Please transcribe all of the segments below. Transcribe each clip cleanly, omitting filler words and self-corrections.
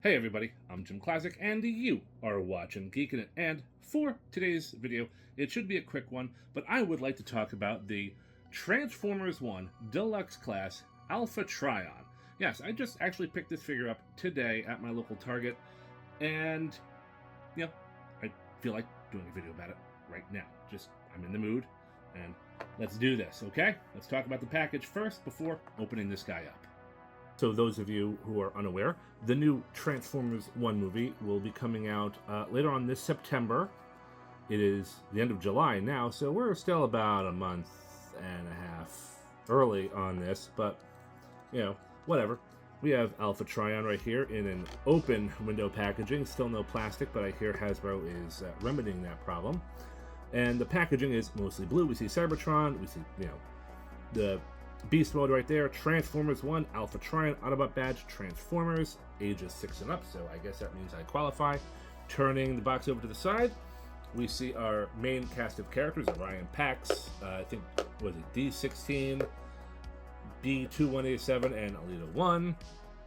Hey everybody, I'm JimClassic, and you are watching Geekin', and for today's video, it should be a quick one, but I would like to talk about the Transformers 1 Deluxe Class Alpha Trion. Yes, I just actually picked this figure up today at my local Target, and, you know, I feel like doing a video about it right now. I'm in the mood, and let's do this, okay? Let's talk about the package first before opening this guy up. So those of you who are unaware, the new Transformers 1 movie will be coming out later on this September. It is the end of July now, so we're still about a month and a half early on this, but, you know, whatever. We have Alpha Trion right here in an open window packaging, still no plastic, but I hear Hasbro is remedying that problem. And the packaging is mostly blue. We see Cybertron, we see, you know, the Beast Mode right there, Transformers 1, Alpha Trion, Autobot badge, Transformers, ages 6 and up, so I guess that means I qualify. Turning the box over to the side, we see our main cast of characters, Orion Pax, I think, was it D16, B2187, and Alita 1.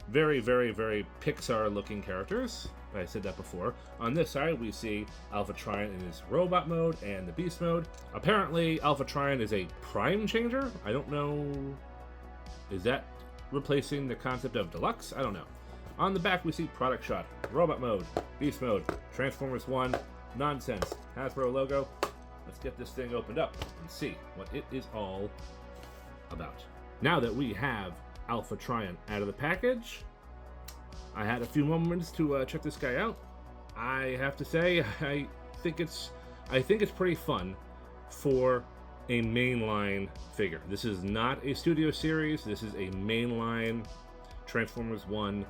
Very, very, very Pixar-looking characters. I said that before. On this side, we see Alpha Trion in his robot mode and the Beast mode. Apparently, Alpha Trion is a prime changer. I don't know. Is that replacing the concept of deluxe? I don't know. On the back, we see product shot, robot mode, Beast mode, Transformers 1, nonsense, Hasbro logo. Let's get this thing opened up and see what it is all about. Now that we have Alpha Trion out of the package, I had a few moments to check this guy out. I have to say, I think it's pretty fun for a mainline figure. This is not a studio series. This is a mainline Transformers 1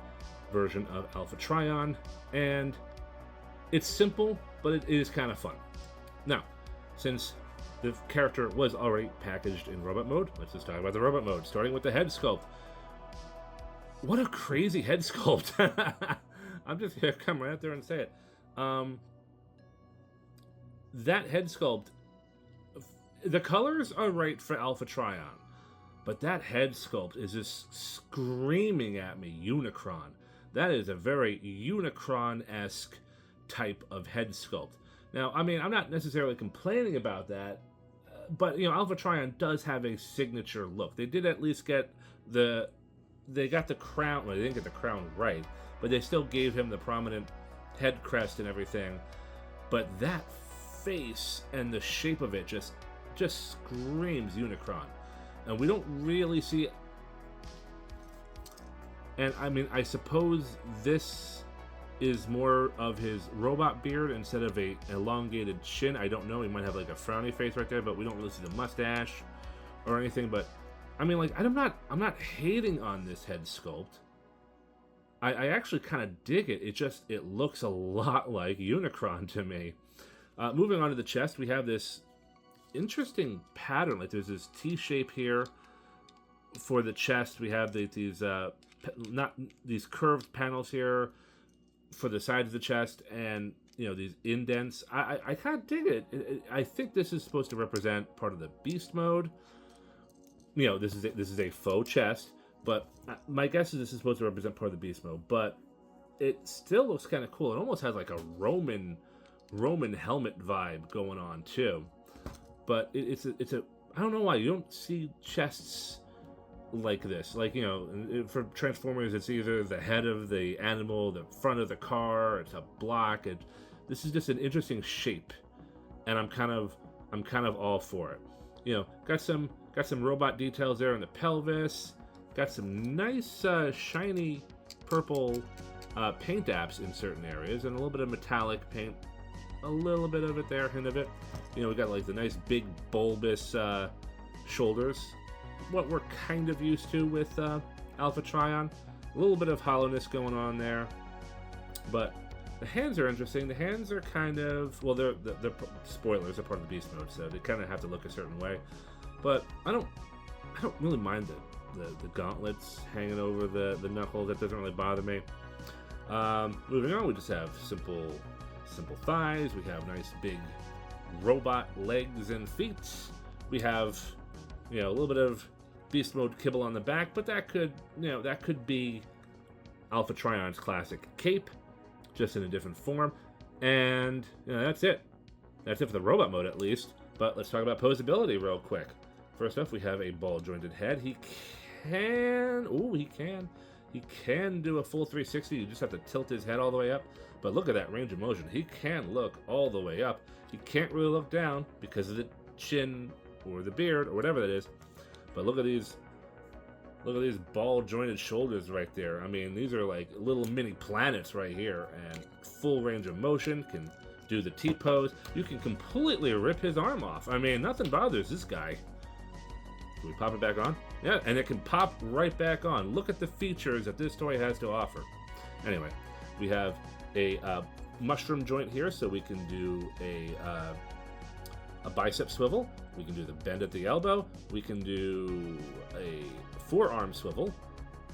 version of Alpha Trion, and it's simple, but it is kind of fun. Now, since the character was already packaged in robot mode, let's just talk about the robot mode, starting with the head sculpt. What a crazy head sculpt. I'm just going to come right out there and say it. That head sculpt, the colors are right for Alpha Trion, but that head sculpt is just screaming at me Unicron. That is a very Unicron-esque type of head sculpt. Now, I mean, I'm not necessarily complaining about that, but, you know, Alpha Trion does have a signature look. They did at least get they got the crown, well, they didn't get the crown right, but they still gave him the prominent head crest and everything. But that face and the shape of it just screams Unicron. And we don't really see it. And I mean, I suppose this is more of his robot beard instead of a elongated chin. I don't know, he might have like a frowny face right there, but we don't really see the mustache or anything. But I mean, like, I'm not hating on this head sculpt. I actually kind of dig it. It looks a lot like Unicron to me. Moving on to the chest, we have this interesting pattern. Like, there's this T shape here for the chest. We have these curved panels here for the sides of the chest, and, you know, these indents. I kind of dig it. I think this is supposed to represent part of the Beast mode. You know, this is a faux chest, but my guess is this is supposed to represent part of the Beast mode. But it still looks kind of cool. It almost has like a Roman helmet vibe going on too. But it's a I don't know why you don't see chests like this. Like, you know, for Transformers, it's either the head of the animal, the front of the car, it's a block. This is just an interesting shape, and I'm kind of all for it. You know, got some robot details there in the pelvis. Got some nice shiny purple paint apps in certain areas, and a little bit of metallic paint, a little bit of it there, hint of it. You know, we got like the nice big bulbous shoulders, what we're kind of used to with Alpha Trion. A little bit of hollowness going on there, but the hands are interesting. The hands are kind of, well, they're spoilers, are part of the Beast mode, so they kind of have to look a certain way. But I don't really mind the gauntlets hanging over the knuckles. That doesn't really bother me. Moving on, we just have simple thighs. We have nice big robot legs and feet. We have, you know, a little bit of Beast mode kibble on the back, but that could be Alpha Trion's classic cape, just in a different form. And that's it. That's it for the robot mode, at least. But let's talk about posability real quick. First off, we have a ball-jointed head. He can do a full 360. You just have to tilt his head all the way up. But look at that range of motion. He can look all the way up. He can't really look down because of the chin or the beard or whatever that is. But look at these ball-jointed shoulders right there. I mean, these are like little mini planets right here. And full range of motion, can do the T-pose. You can completely rip his arm off. I mean, nothing bothers this guy. Can we pop it back on? Yeah, and it can pop right back on. Look at the features that this toy has to offer. Anyway, we have a mushroom joint here, so we can do a bicep swivel. We can do the bend at the elbow. We can do a forearm swivel,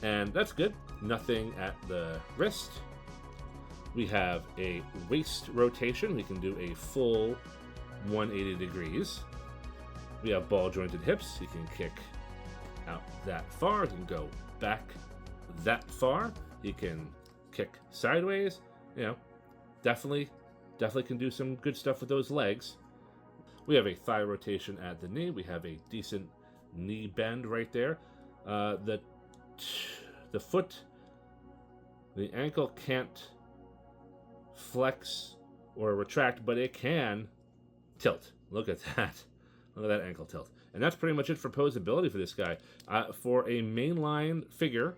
and that's good. Nothing at the wrist. We have a waist rotation. We can do a full 180 degrees. We have ball jointed hips. You can kick out that far. You can go back that far. You can kick sideways. Definitely can do some good stuff with those legs. We have a thigh rotation at the knee. We have a decent knee bend right there. The foot, the ankle can't flex or retract, but it can tilt. Look at that. Look at that ankle tilt. And that's pretty much it for posability for this guy. For a mainline figure,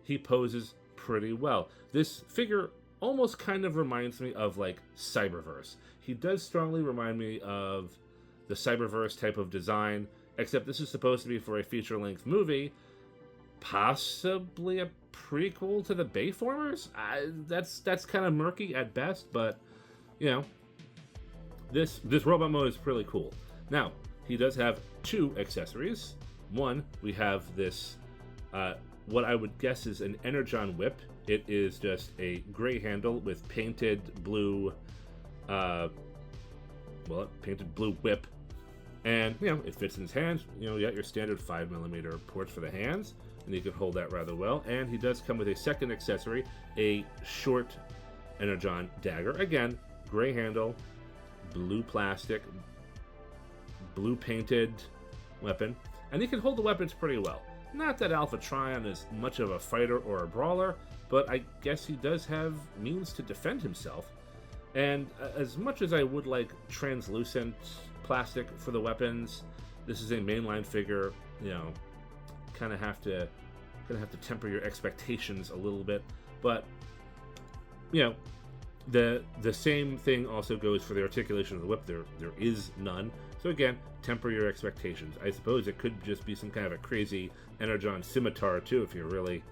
he poses pretty well. This figure almost kind of reminds me of like Cyberverse. He does strongly remind me of the Cyberverse type of design, except this is supposed to be for a feature-length movie, possibly a prequel to the Bayformers. That's kind of murky at best, but this robot mode is really cool. Now, he does have two accessories. One, we have this what I would guess is an Energon whip. It is just a gray handle with painted blue painted blue whip, and it fits in his hands. You got your standard 5mm ports for the hands, and you can hold that rather well. And he does come with a second accessory, a short Energon dagger. Again, gray handle, blue plastic, blue painted weapon, and he can hold the weapons pretty well. Not that Alpha Trion is much of a fighter or a brawler, but I guess he does have means to defend himself. And as much as I would like translucent plastic for the weapons, this is a mainline figure. Kind of have to temper your expectations a little bit. But the same thing also goes for the articulation of the whip. There is none. So again, temper your expectations. I suppose it could just be some kind of a crazy Energon scimitar too, if you're really,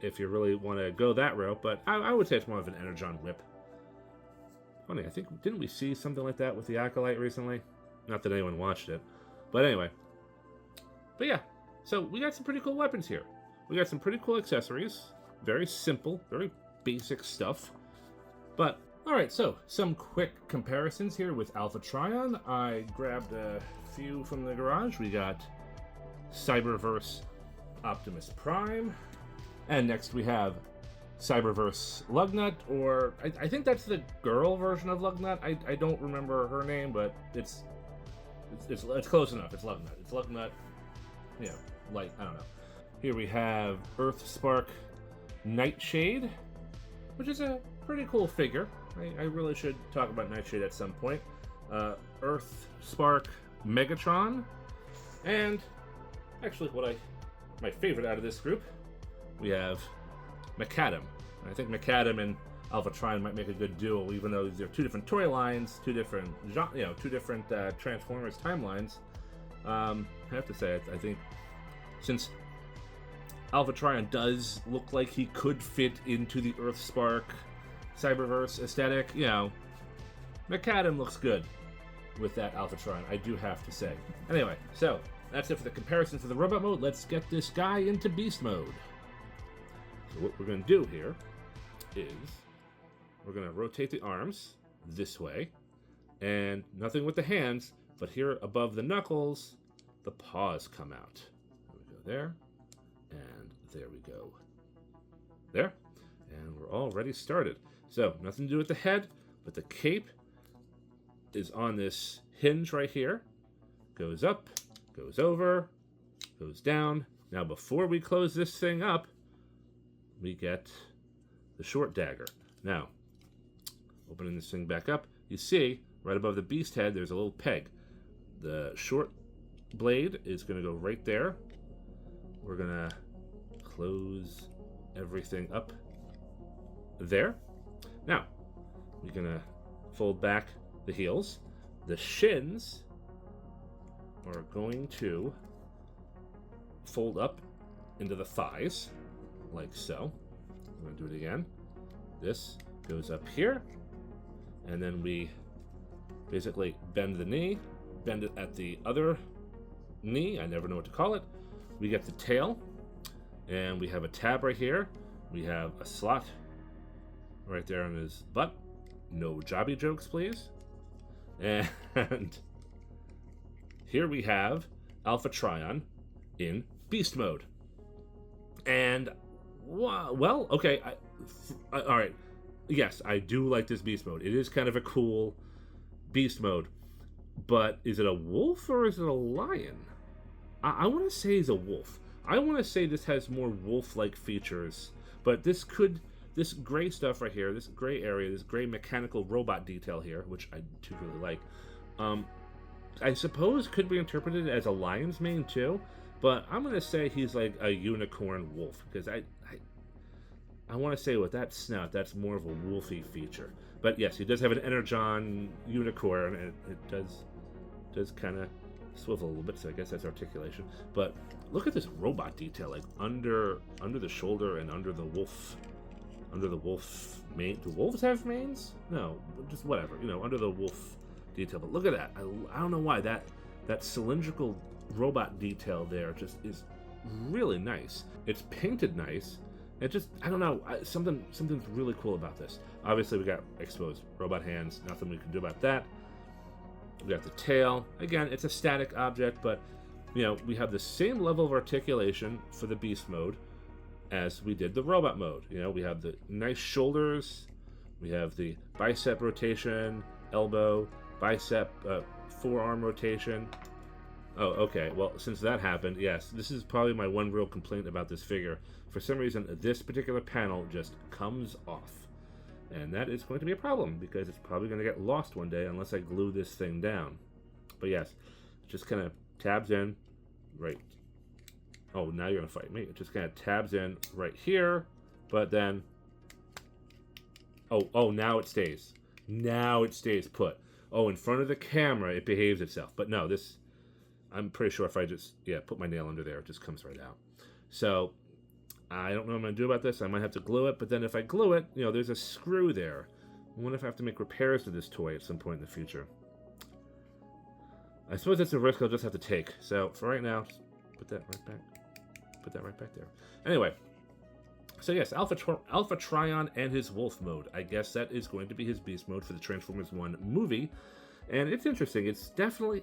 if you really want to go that route. But I would say it's more of an Energon whip. Funny, I think, didn't we see something like that with the Acolyte recently? Not that anyone watched it. But anyway. But yeah, so we got some pretty cool weapons here. We got some pretty cool accessories. Very simple, very basic stuff. But, alright, so some quick comparisons here with Alpha Trion. I grabbed a few from the garage. We got Cyberverse Optimus Prime. And next we have Cyberverse Lugnut, or I think that's the girl version of Lugnut. I don't remember her name, but it's close enough. It's Lugnut. It's Lugnut. I don't know. Here we have Earthspark Nightshade, which is a pretty cool figure. I really should talk about Nightshade at some point. Earthspark Megatron, and actually my favorite out of this group, we have Macadam. I think Macadam and Alpha Trion might make a good duo, even though they're two different toy lines, two different Transformers timelines. I have to say, I think since Alpha Trion does look like he could fit into the Earthspark Cyberverse aesthetic, Macadam looks good with that Alpha Trion, I do have to say. Anyway, so that's it for the comparison for the robot mode. Let's get this guy into beast mode. So what we're going to do here is we're going to rotate the arms this way, and nothing with the hands, but here above the knuckles, the paws come out. There we go, there, and There we go. There. And we're already started. So, nothing to do with the head, but the cape is on this hinge right here. Goes up, goes over, goes down. Now, before we close this thing up, we get the short dagger. Now, opening this thing back up, you see, right above the beast head, there's a little peg. The short blade is going to go right there. We're going to close everything up there. Now, we're going to fold back the heels. The shins are going to fold up into the thighs, like so. I'm going to do it again. This goes up here, and then we basically bend the knee, bend it at the other knee, I never know what to call it. We get the tail, and we have a tab right here. We have a slot right there on his butt. No jobby jokes, please. And here we have Alpha Trion in beast mode. And, well, okay, all right. Yes, I do like this beast mode. It is kind of a cool beast mode. But is it a wolf or is it a lion? I want to say he's a wolf. I want to say this has more wolf-like features. But this gray stuff right here, this gray area, this gray mechanical robot detail here, which I do really like, I suppose could be interpreted as a lion's mane too. But I'm going to say he's like a unicorn wolf, because I want to say with that snout, that's more of a wolfy feature. But yes, he does have an energon unicorn, and it does kind of swivel a little bit, so I guess that's articulation. But look at this robot detail, like under the shoulder and under the wolf mane. Do wolves have manes? No, just whatever, under the wolf detail. But look at that. I don't know why that cylindrical robot detail there just is really nice. It's painted nice. It just, I don't know, something's really cool about this. Obviously, we got exposed robot hands. Nothing we can do about that. We got the tail. Again, it's a static object, but, we have the same level of articulation for the beast mode as we did the robot mode. We have the nice shoulders. We have the bicep rotation, elbow, bicep, forearm rotation. Oh, okay. Well, since that happened, yes, this is probably my one real complaint about this figure. For some reason, this particular panel just comes off. And that is going to be a problem, because it's probably going to get lost one day unless I glue this thing down. But yes, it just kind of tabs in right. Oh, now you're going to fight me. It just kind of tabs in right here, but then... Oh, now it stays. Now it stays put. Oh, in front of the camera, it behaves itself. But no, this... I'm pretty sure if I just, put my nail under there, it just comes right out. So, I don't know what I'm going to do about this. I might have to glue it, but then if I glue it, there's a screw there. I wonder if I have to make repairs to this toy at some point in the future. I suppose that's a risk I'll just have to take. So, for right now, just put that right back. Put that right back there. Anyway, so yes, Alpha Trion and his wolf mode. I guess that is going to be his beast mode for the Transformers 1 movie. And it's interesting. It's definitely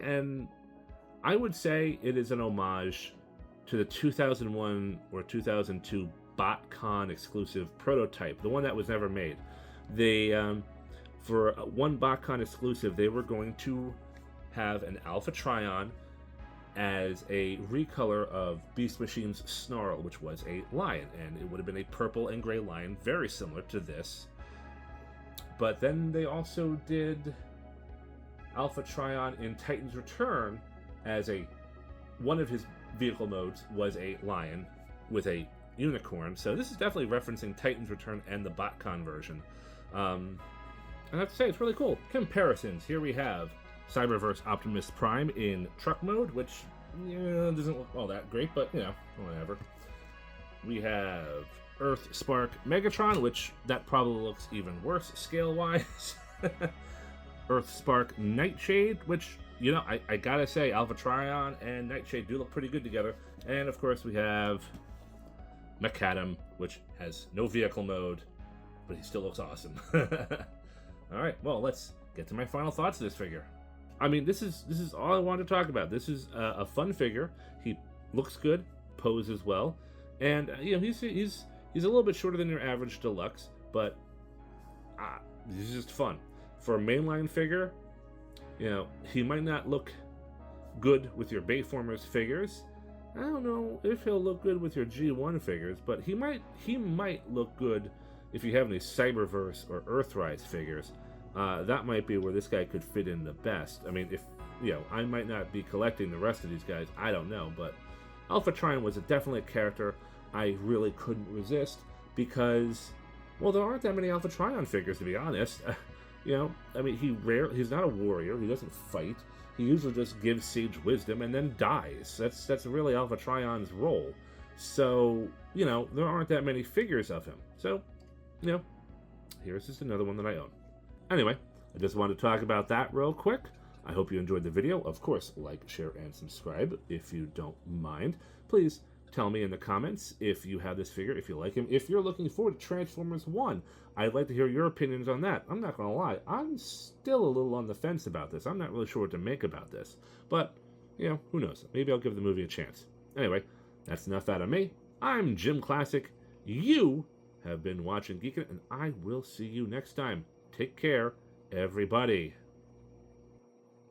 I would say it is an homage to the 2001 or 2002 BotCon exclusive prototype, the one that was never made. They, for one BotCon exclusive, they were going to have an Alpha Trion as a recolor of Beast Machine's Snarl, which was a lion, and it would have been a purple and gray lion, very similar to this. But then they also did Alpha Trion in Titan's Return as one of his vehicle modes was a lion with a unicorn. So this is definitely referencing Titan's Return and the BotCon version. I have to say, it's really cool. Comparisons. Here we have Cyberverse Optimus Prime in truck mode, which doesn't look all that great, but whatever. We have Earth Spark Megatron, which that probably looks even worse scale-wise. Earth Spark Nightshade, which I gotta say, Alpha Trion and Nightshade do look pretty good together. And of course, we have Macadam, which has no vehicle mode, but he still looks awesome. Alright, well, let's get to my final thoughts of this figure. I mean, this is all I wanted to talk about. This is a fun figure. He looks good, poses well. And he's a little bit shorter than your average deluxe, but he's just fun for a mainline figure. He might not look good with your Bayformers figures. I don't know if he'll look good with your G1 figures, but he might look good if you have any Cyberverse or Earthrise figures. That might be where this guy could fit in the best. I mean, if I might not be collecting the rest of these guys, I don't know, but Alpha Trion was definitely a character I really couldn't resist because, well, there aren't that many Alpha Trion figures, to be honest. I mean, he's not a warrior. He doesn't fight. He usually just gives Sage wisdom and then dies. That's really Alpha Trion's role. So, there aren't that many figures of him. So, here's just another one that I own. Anyway, I just wanted to talk about that real quick. I hope you enjoyed the video. Of course, like, share, and subscribe if you don't mind. Please tell me in the comments if you have this figure, if you like him, if you're looking forward to Transformers 1. I'd like to hear your opinions on that. I'm not going to lie. I'm still a little on the fence about this. I'm not really sure what to make about this. But, who knows? Maybe I'll give the movie a chance. Anyway, that's enough out of me. I'm JimClassic. You have been watching Geekin, and I will see you next time. Take care, everybody.